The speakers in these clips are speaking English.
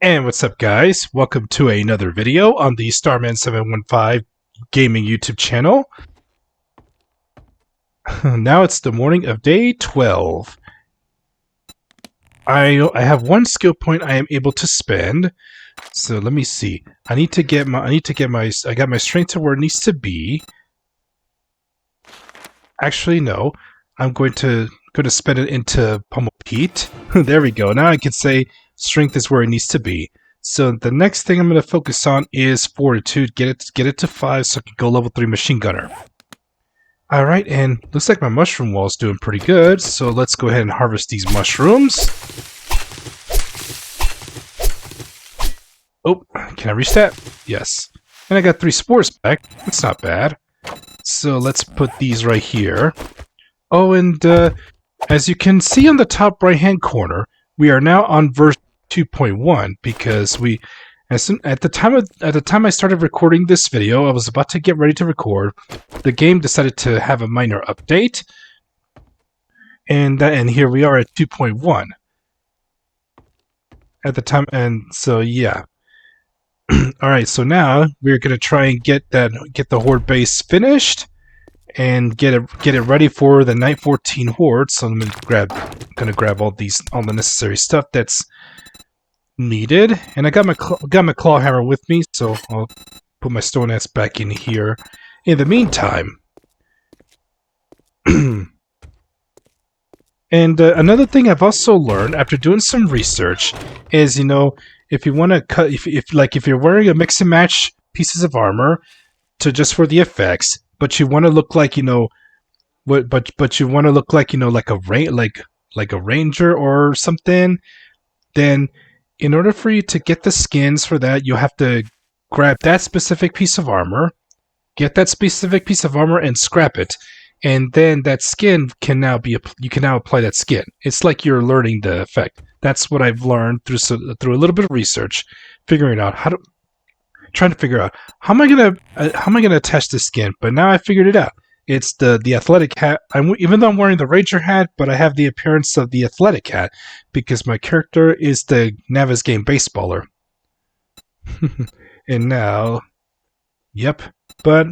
And what's up, guys? Welcome to another video on the Starman715 gaming YouTube channel. Now it's the morning of day 12. I have one skill point I am able to spend. So let me see. I got my strength to where it needs to be. Actually, no. I'm going to spend it into Pummel Pete. There we go. Now I can say strength is where it needs to be. So the next thing I'm going to focus on is fortitude. Get it to 5 so I can go level 3 machine gunner. Alright, and looks like my mushroom wall is doing pretty good. So let's go ahead and harvest these mushrooms. Oh, can I reach that? Yes. And I got 3 spores back. That's not bad. So let's put these right here. Oh, and as you can see on the top right-hand corner, we are now on version 2.1 because at the time I started recording this video, I was about to get ready to record. The game decided to have a minor update, and here we are at 2.1 at the time. And so yeah. All right, so now we're gonna try and get the horde base finished and get it ready for the night 14 horde. So I'm gonna grab all the necessary stuff that's needed, and I got my claw hammer with me, so I'll put my stone axe back in here. In the meantime, and another thing I've also learned after doing some research is, if you want to cut, if you're wearing a mix and match pieces of armor to just for the effects, but you want to look like but you want to look like like a ranger or something, then in order for you to get the skins for that, you have to grab that specific piece of armor, get that specific piece of armor, and scrap it, and then that skin can now you can now apply that skin. It's like you're learning the effect. That's what I've learned through a little bit of research, trying to figure out how am I gonna attach this skin. But now I figured it out. It's the athletic hat. Even though I'm wearing the ranger hat, but I have the appearance of the athletic hat because my character is the Navis game baseballer. And now, yep. But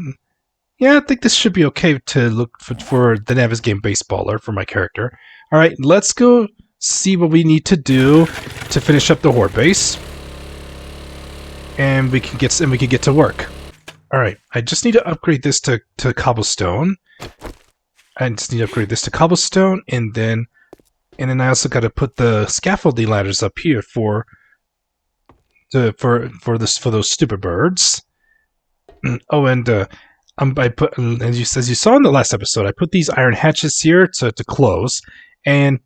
yeah, I think this should be okay to look for the Navis game baseballer for my character. All right, let's go see what we need to do to finish up the horde base, and we can get to work. All right, I just need to upgrade this to cobblestone. And then I also got to put the scaffolding ladders up here for those stupid birds. Oh, and I put, as you saw in the last episode, I put these iron hatches here to close, and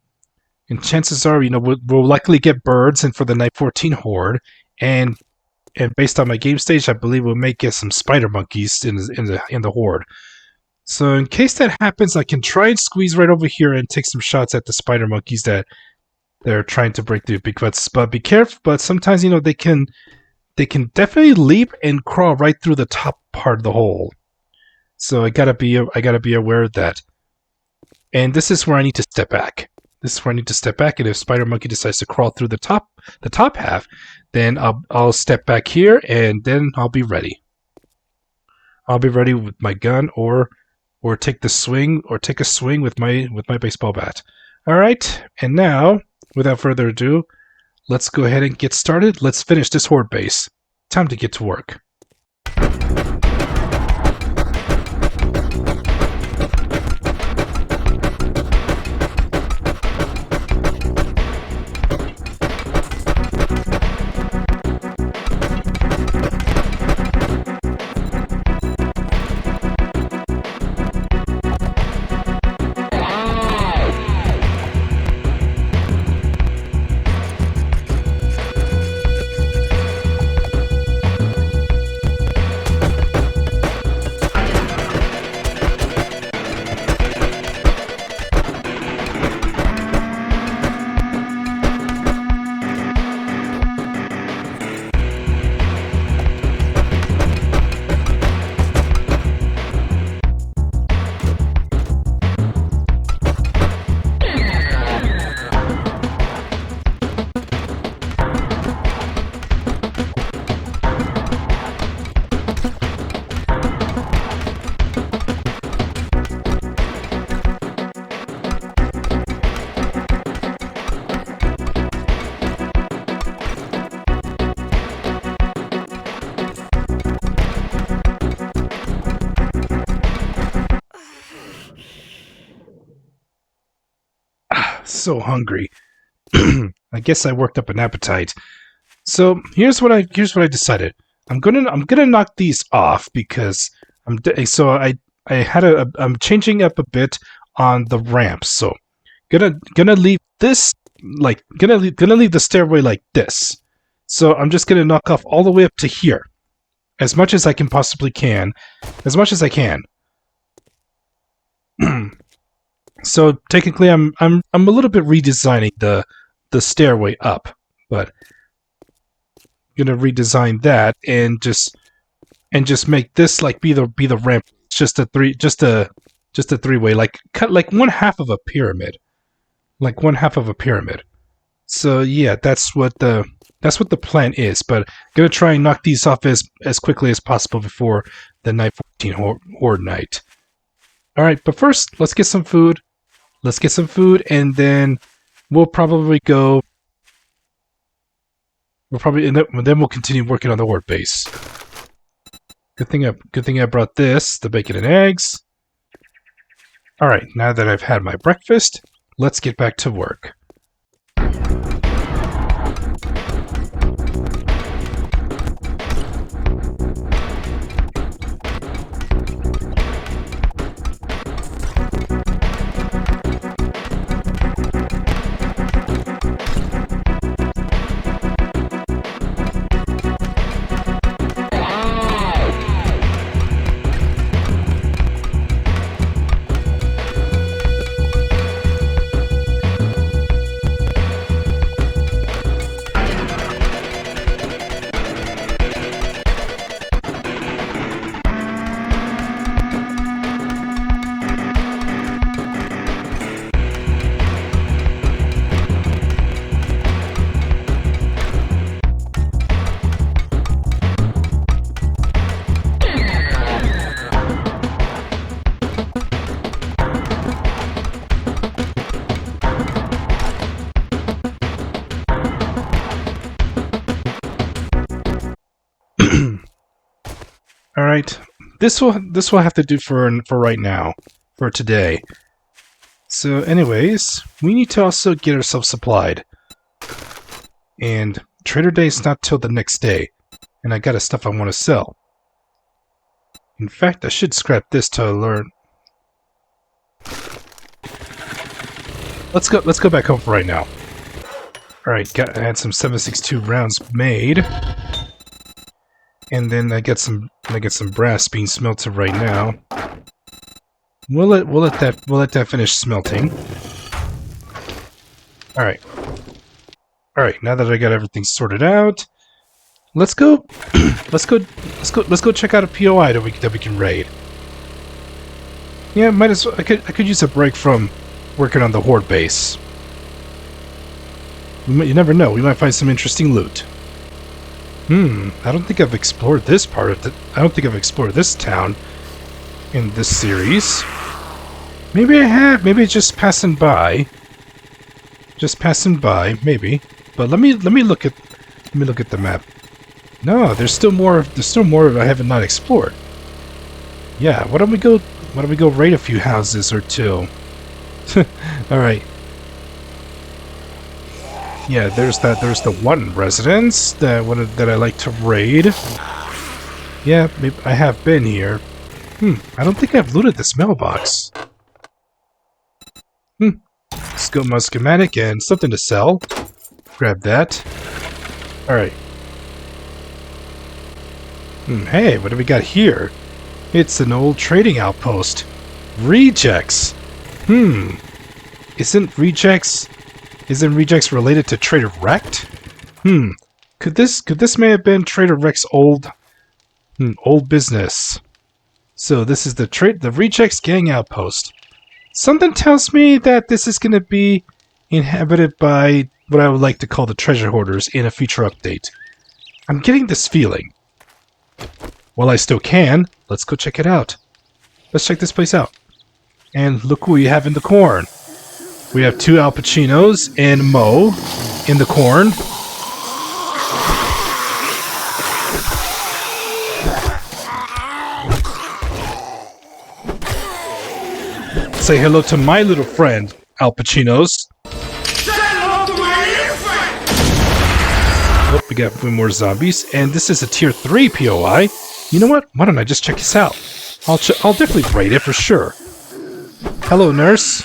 chances are, we'll likely get birds in for the night 14 horde, and based on my game stage, I believe we may get some spider monkeys in the horde. So in case that happens, I can try and squeeze right over here and take some shots at the spider monkeys that they're trying to break through. But be careful. But sometimes they can definitely leap and crawl right through the top part of the hole. So I gotta be aware of that. And this is where I need to step back. And if Spider Monkey decides to crawl through the top half, then I'll step back here, and then I'll be ready. I'll be ready with my gun, or take a swing with my baseball bat. All right, and now, without further ado, let's go ahead and get started. Let's finish this horde base. Time to get to work. so hungry. I guess I worked up an appetite. So here's what I decided. I'm gonna knock these off because I'm changing up a bit on the ramps. So gonna leave this gonna leave the stairway like this. So I'm just gonna knock off all the way up to here, as much as I can possibly can, as much as I can. So technically, I'm a little bit redesigning the stairway up, but I'm gonna redesign that and just make this like be the ramp, just a three-way, like cut like one half of a pyramid, So yeah, that's what the plan is. But I'm gonna try and knock these off as quickly as possible before the night 14 horde night. All right, but first let's get some food. And then we'll probably go. And then we'll continue working on the horde base. Good thing I brought this, the bacon and eggs. All right, now that I've had my breakfast, let's get back to work. All right, this will have to do for right now, for today. So, anyways, we need to also get ourselves supplied, and Trader Day is not till the next day, and I got stuff I want to sell. In fact, I should scrap this to learn. Let's go back home for right now. All right, I had some 7.62 rounds made. And then I get some brass being smelted right now. We'll let that finish smelting. All right. Now that I got everything sorted out, let's go check out a POI that we can raid. Yeah, might as well. I could use a break from working on the horde base. You never know. We might find some interesting loot. I don't think I've explored this part of I don't think I've explored this town in this series. Maybe I have. Maybe it's just passing by. Maybe. But let me look at the map. No, there's still more I haven't not explored. Yeah, why don't we go raid a few houses or two? All right. Yeah, there's the one residence that I like to raid. Yeah, maybe I have been here. I don't think I've looted this mailbox. My schematic and something to sell. Grab that. Alright. Hey, what do we got here? It's an old trading outpost. Rejects. Isn't Rejects related to Trader Rekt? Could this may have been Trader Rekt's old business. So this is the Rejects gang outpost. Something tells me that this is going to be inhabited by what I would like to call the treasure hoarders in a future update. I'm getting this feeling. While I still can, let's go check it out. Let's check this place out. And look who we have in the corn. We have 2 Al Pacinos and Mo in the corn. Say hello to my little friend, Al Pacinos. We got a few more zombies, and this is a tier 3 POI. You know what? Why don't I just check this out? I'll definitely rate it for sure. Hello, nurse.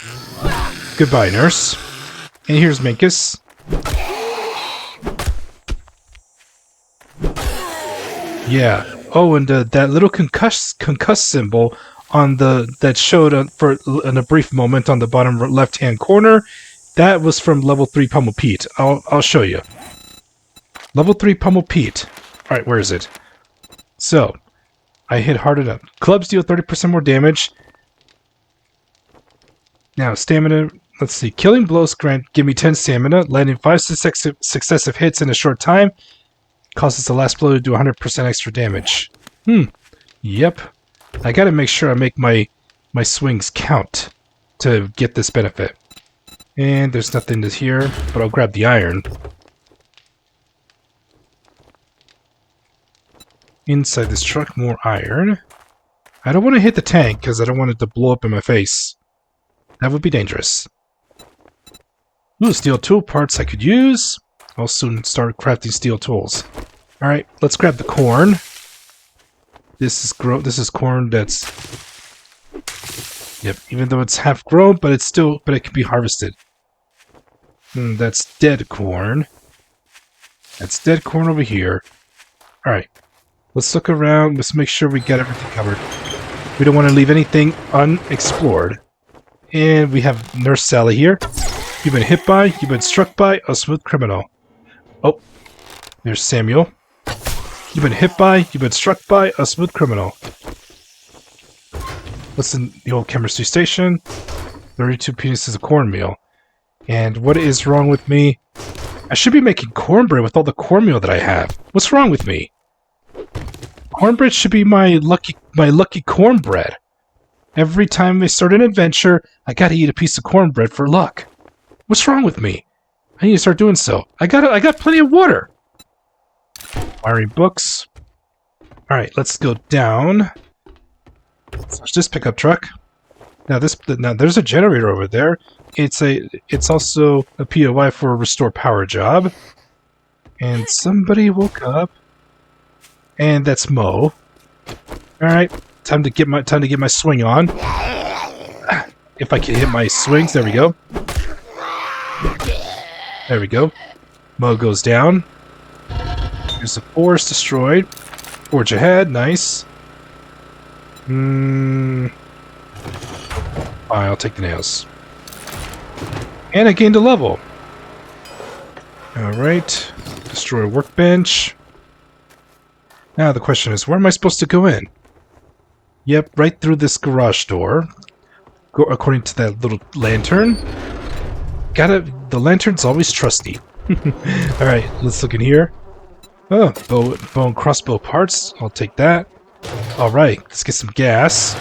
Goodbye, nurse. And here's Minkus. Yeah. Oh, and that little concuss symbol on that showed in a brief moment on the bottom left-hand corner. That was from level 3 Pummel Pete. I'll show you. Level 3 Pummel Pete. All right, where is it? So, I hit hard enough. Clubs deal 30% more damage. Now, stamina. Let's see. Killing blows give me 10 stamina. Landing 5 successive hits in a short time causes the last blow to do 100% extra damage. Yep. I gotta make sure I make my swings count to get this benefit. And there's nothing here, but I'll grab the iron. Inside this truck, more iron. I don't want to hit the tank because I don't want it to blow up in my face. That would be dangerous. Ooh, steel tool parts I could use. I'll soon start crafting steel tools. Alright, let's grab the corn. This is corn that's... Yep, even though it's half grown, but it can be harvested. That's dead corn. That's dead corn over here. Alright, let's look around. Let's make sure we got everything covered. We don't want to leave anything unexplored. And we have Nurse Sally here. You've been hit by, you've been struck by a smooth criminal. Oh, there's Samuel. You've been hit by, you've been struck by a smooth criminal. What's in the old chemistry station? 32 pieces of cornmeal. And what is wrong with me? I should be making cornbread with all the cornmeal that I have. What's wrong with me? Cornbread should be my lucky cornbread. Every time I start an adventure, I gotta eat a piece of cornbread for luck. What's wrong with me? I need to start doing so. I got plenty of water. Wiring books. All right, let's go down. Search this pickup truck. Now there's a generator over there. It's also a POI for a restore power job. And somebody woke up. And that's Mo. All right, time to get my swing on. If I can hit my swings, there we go. There we go. Mo goes down. There's the forest destroyed. Forge ahead, nice. Fine, I'll take the nails. And I gained a level. Alright. Destroy workbench. Now the question is, where am I supposed to go in? Yep, right through this garage door. Go according to that little lantern. The lantern's always trusty. Alright, let's look in here. Oh, bow and crossbow parts. I'll take that. Alright, let's get some gas.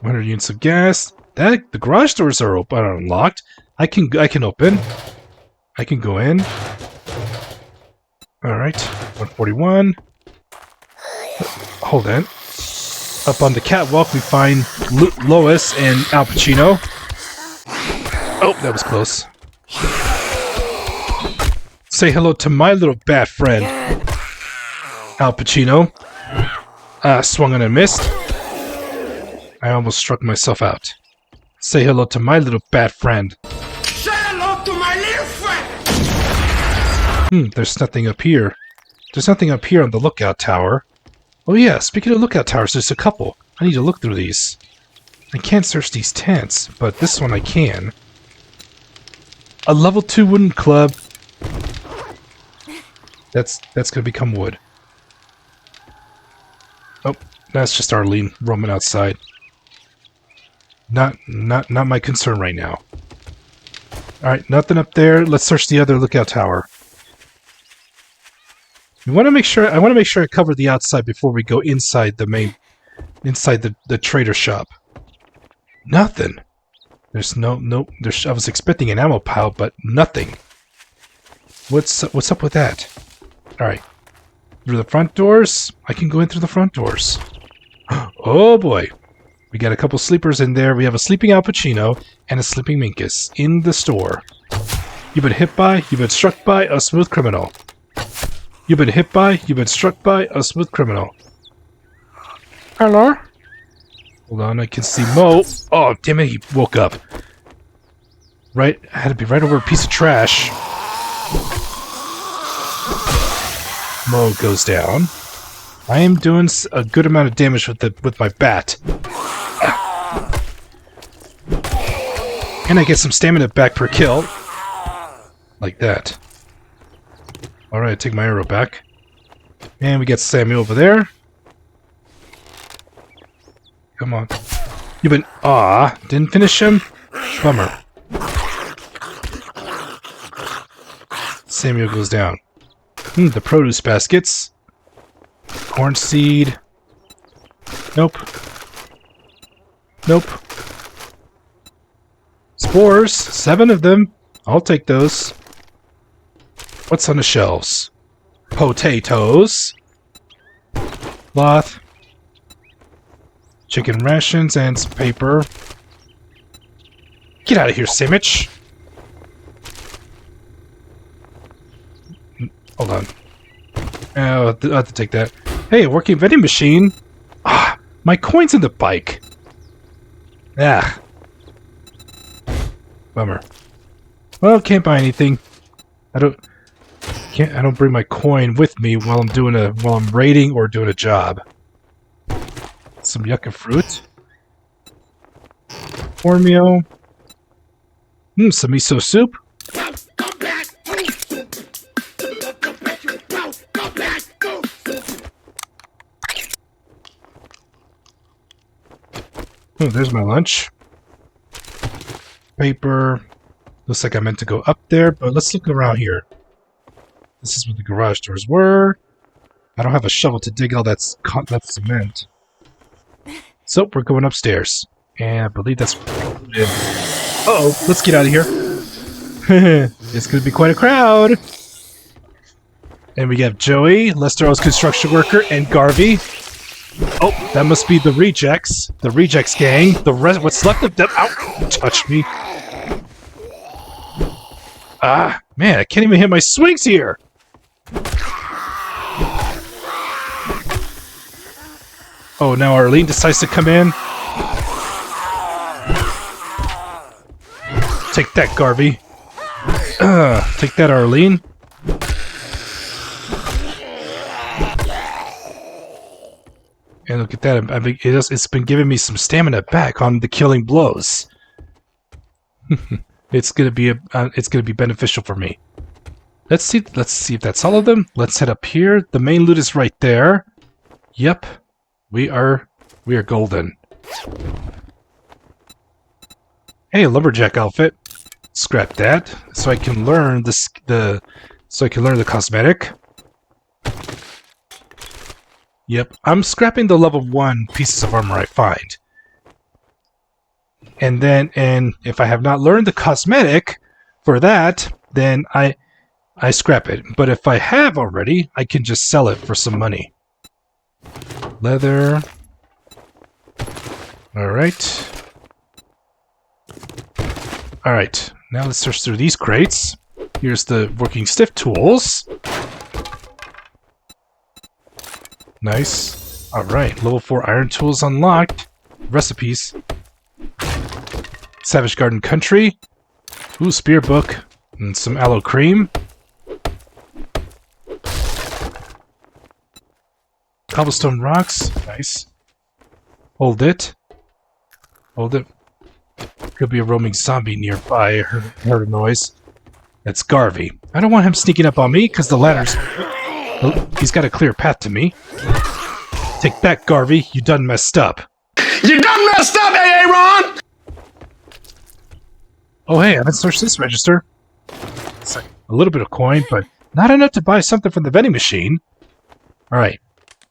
100 units of gas. The garage doors are unlocked. I can open. I can go in. Alright, 141. Hold on. Up on the catwalk we find Lois and Al Pacino. Oh, that was close. Say hello to my little bat friend, Al Pacino. Swung on and missed. I almost struck myself out. Say hello to my little bat friend. Say hello to my little friend! There's nothing up here. There's nothing up here on the lookout tower. Oh yeah, speaking of lookout towers, there's a couple. I need to look through these. I can't search these tents, but this one I can. A level 2 wooden club. That's gonna become wood. Oh, that's just Arlene roaming outside. Not my concern right now. Alright, nothing up there. Let's search the other lookout tower. I want to make sure I cover the outside before we go inside the trader shop. Nothing. There's nope. I was expecting an ammo pile, but nothing. What's up with that? Alright. Through the front doors? I can go in through the front doors. Oh boy. We got a couple sleepers in there. We have a sleeping Al Pacino and a sleeping Minkus in the store. You've been hit by, you've been struck by a smooth criminal. You've been hit by, you've been struck by a smooth criminal. Hello? Hold on, I can see Mo. Oh, damn it, he woke up. Right, I had to be right over a piece of trash. Mo goes down. I am doing a good amount of damage with my bat. And I get some stamina back per kill. Like that. Alright, take my arrow back. And we get Sammy over there. Come on. You've been... Aw, didn't finish him? Bummer. Samuel goes down. The produce baskets. Corn seed. Nope. Nope. Spores. 7 of them. I'll take those. What's on the shelves? Potatoes. Cloth. Chicken rations and some paper. Get out of here, Sandwich! Hold on. Oh, I'll have to take that. Hey, a working vending machine! Ah, my coin's in the bike! Ah. Bummer. Well, can't buy anything. I don't bring my coin with me while I'm raiding or doing a job. Some yucca fruit. Cornmeal. Some miso soup. Oh, there's my lunch. Paper. Looks like I meant to go up there, but let's look around here. This is where the garage doors were. I don't have a shovel to dig all that cement. So, we're going upstairs. And I believe that's... Uh-oh, let's get out of here. It's going to be quite a crowd. And we have Joey, Lestero's construction worker, and Garvey. Oh, that must be the Rejects. The Rejects gang. The rest... What's left of them... Ow! Touch me. Ah, man, I can't even hit my swings here! Oh, now Arlene decides to come in. Take that, Garvey. Take that, Arlene. And look at that. It's been giving me some stamina back on the killing blows. It's gonna be beneficial for me. Let's see if that's all of them. Let's head up here. The main loot is right there. Yep. We are golden. Hey, a lumberjack outfit. Scrap that so I can learn the cosmetic. Yep, I'm scrapping the level 1 pieces of armor I find. And if I have not learned the cosmetic for that, then I scrap it. But if I have already, I can just sell it for some money. Leather. Alright. Alright, now let's search through these crates. Here's the working stiff tools. Nice. Alright, level 4 iron tools unlocked. Recipes. Savage Garden Country. Ooh, spear book. And some aloe cream. Cobblestone rocks. Nice. Hold it. Hold it. Could be a roaming zombie nearby. I heard a noise. That's Garvey. I don't want him sneaking up on me, because the ladder's... He's got a clear path to me. Take that, Garvey. You done messed up. You done messed up, Aaron! Oh, hey, I haven't searched this register. It's like a little bit of coin, but not enough to buy something from the vending machine. Alright.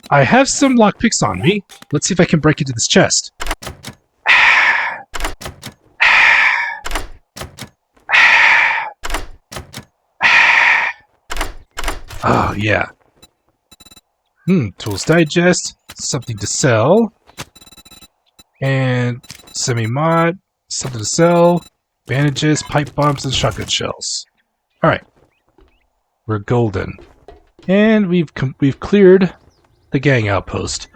I have some lockpicks on me. Let's see if I can break into this chest. Oh, yeah. Tools Digest. Something to sell. And semi-mod. Something to sell. Bandages, pipe bombs, and shotgun shells. Alright. We're golden. And we've cleared the gang outpost.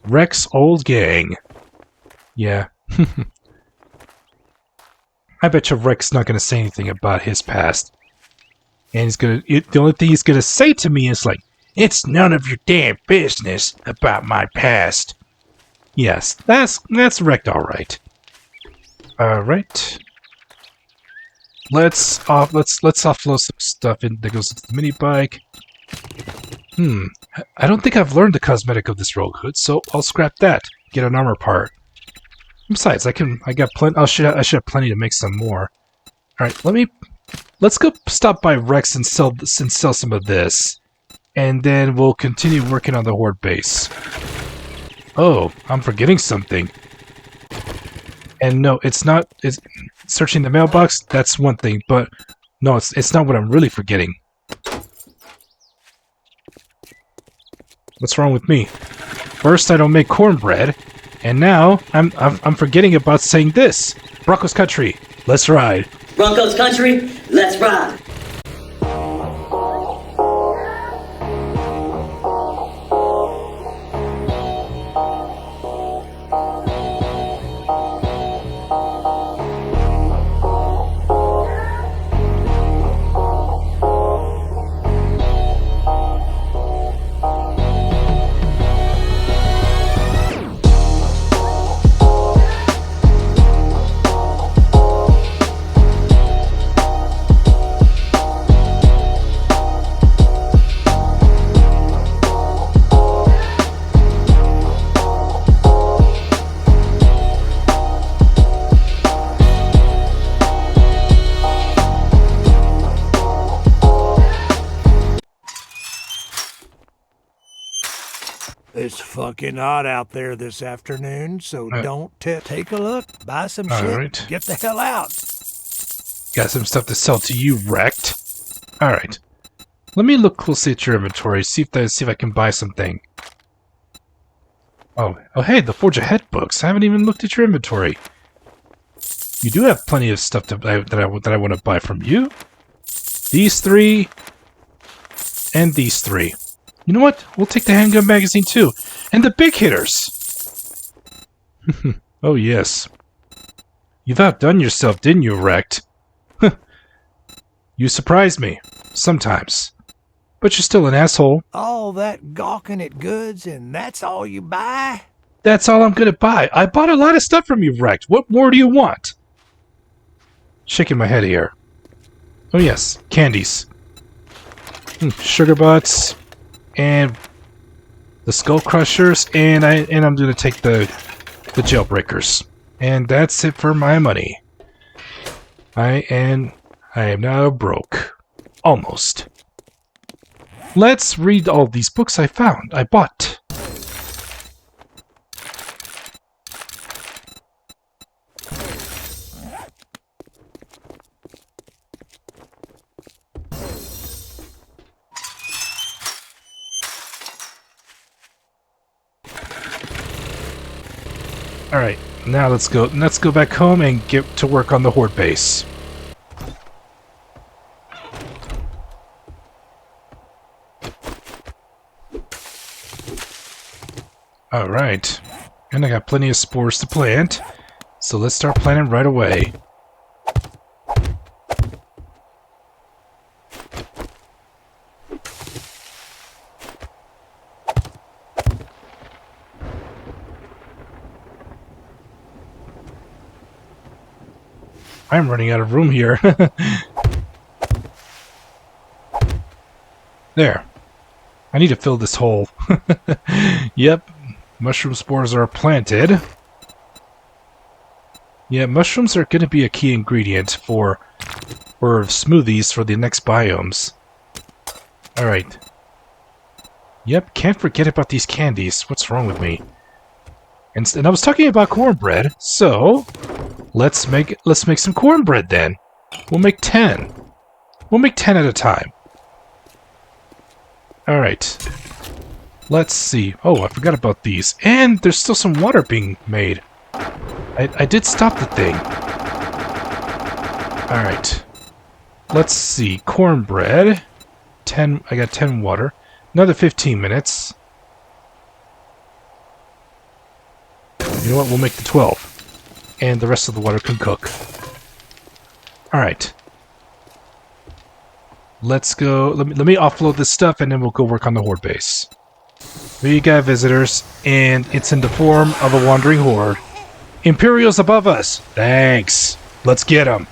Rekt's old gang. Yeah. I bet you Rekt's not going to say anything about his past. And he's gonna. The only thing he's going to say to me is like, "It's none of your damn business about my past." Yes, that's Rekt, all right. All right. Let's offload some stuff in that goes into the mini bike. I don't think I've learned the cosmetic of this rogue hood, so I'll scrap that. Get an armor part. Besides, I got plenty. I should have plenty to make some more. All right, let's go stop by Rekt's and sell some of this, and then we'll continue working on the horde base. Oh, I'm forgetting something. And no, it's not. It's searching the mailbox. That's one thing, but no, it's not what I'm really forgetting. What's wrong with me? First, I don't make cornbread, and now I'm forgetting about saying this. Broncos country, let's ride. Broncos country, let's ride. It's fucking hot out there this afternoon, so don't take a look, buy some shit, right. get the hell out. Got some stuff to sell to you, Rekt. All right. Let me look closely at your inventory, see if I can buy something. Oh, hey, the Forge Ahead books. I haven't even looked at your inventory. You do have plenty of stuff that I want to buy from you. These three, and these three. You know what? We'll take the handgun magazine too, and the big hitters. Oh yes. You've outdone yourself, didn't you, Rekt? You surprised me sometimes, but you're still an asshole. All that gawking at goods, and that's all you buy? That's all I'm gonna buy. I bought a lot of stuff from you, Rekt. What more do you want? Shaking my head here. Oh yes, candies. Sugar butts. And the skull crushers, and I'm gonna take the jailbreakers, and that's it for my money. I am now broke, almost. Let's read all these books I bought. Alright, now let's go back home and get to work on the horde base. Alright, and I got plenty of spores to plant, so let's start planting right away. I'm running out of room here. There. I need to fill this hole. Yep. Mushroom spores are planted. Yeah, mushrooms are going to be a key ingredient for smoothies for the next biomes. Alright. Yep, can't forget about these candies. What's wrong with me? And I was talking about cornbread, so let's make some cornbread then. We'll make 10. We'll make 10 at a time. Alright. Let's see. Oh, I forgot about these. And there's still some water being made. I did stop the thing. Alright. Let's see. Cornbread. 10. I got 10 water. Another 15 minutes. You know what? We'll make the 12. And the rest of the water can cook. Alright. Let's go. Let me offload this stuff and then we'll go work on the horde base. We got visitors, and it's in the form of a wandering horde. Imperials above us! Thanks! Let's get them!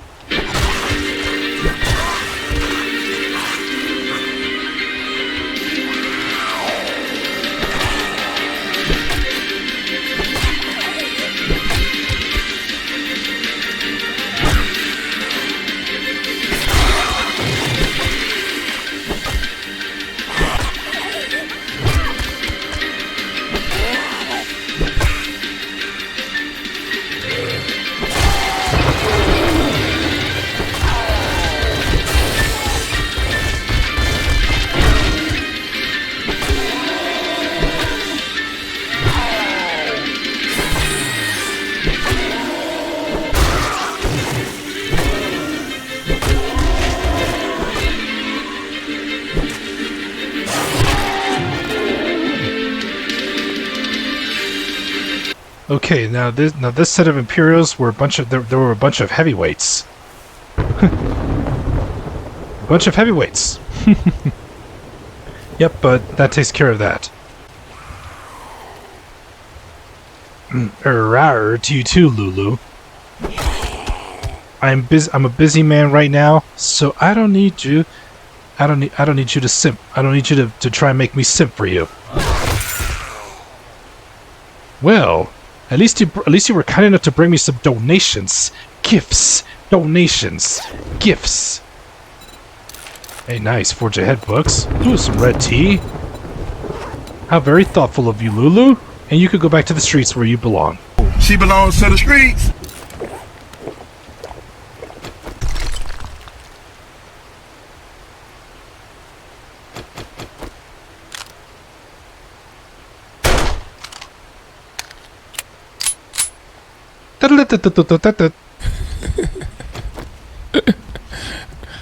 Okay, now this set of Imperials were a bunch of there were a bunch of heavyweights. A bunch of heavyweights. Yep, but that takes care of that. Rawr to you too, Lulu. I'm a busy man right now, so I don't need you. I don't need you to simp. I don't need you to try and make me simp for you. Well, at least you were kind enough to bring me some donations, gifts, donations, gifts. Hey, nice. Forge ahead books. Ooh, some red tea. How very thoughtful of you, Lulu. And you could go back to the streets where you belong. She belongs to the streets.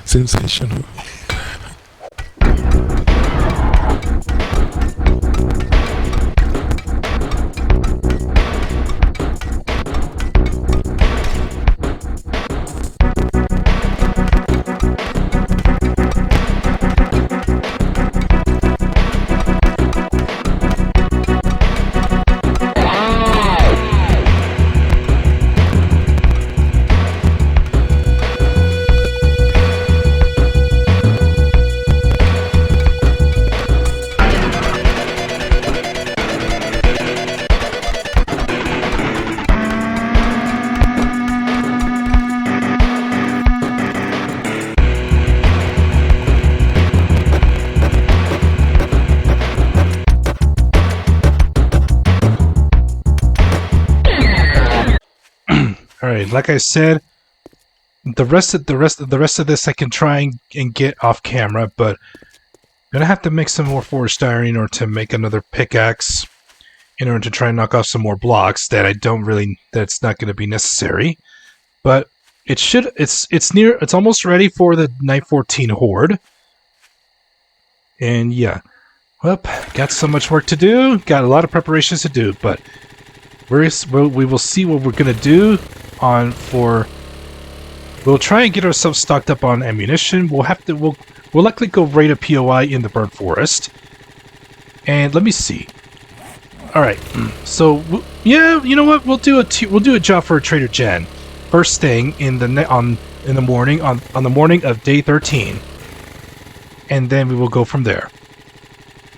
Sensational. Alright, like I said, the rest of this I can try and get off camera, but I'm gonna have to make some more forged iron in order to make another pickaxe, in order to try and knock off some more blocks that's not gonna be necessary. But it's almost ready for the Night 14 horde. And yeah. Well, got so much work to do, got a lot of preparations to do, but we will see what we're gonna do we'll try and get ourselves stocked up on ammunition. We'll likely go raid a POI in the burnt forest. And let me see. All right. So yeah, you know what? We'll do a job for a Trader Jen first thing in the morning on the morning of day 13. And then we will go from there.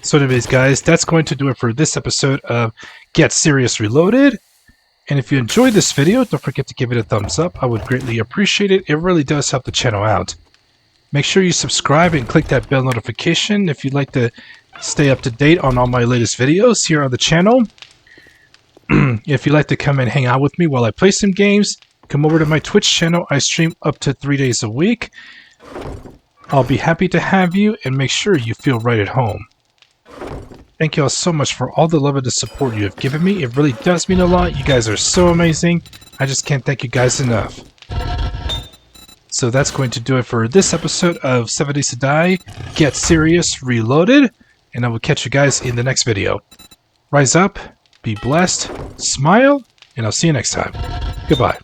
So anyways, guys, that's going to do it for this episode of Get Serious Reloaded. And if you enjoyed this video, don't forget to give it a thumbs up. I would greatly appreciate it. It really does help the channel out. Make sure you subscribe and click that bell notification if you'd like to stay up to date on all my latest videos here on the channel. If you'd like to come and hang out with me while I play some games, come over to my Twitch channel. I stream up to 3 days a week. I'll be happy to have you, and make sure you feel right at home. Thank you all so much for all the love and the support you have given me. It really does mean a lot. You guys are so amazing. I just can't thank you guys enough. So that's going to do it for this episode of 7 Days to Die, Get Serious Reloaded. and I will catch you guys in the next video. Rise up, be blessed, smile, and I'll see you next time. Goodbye.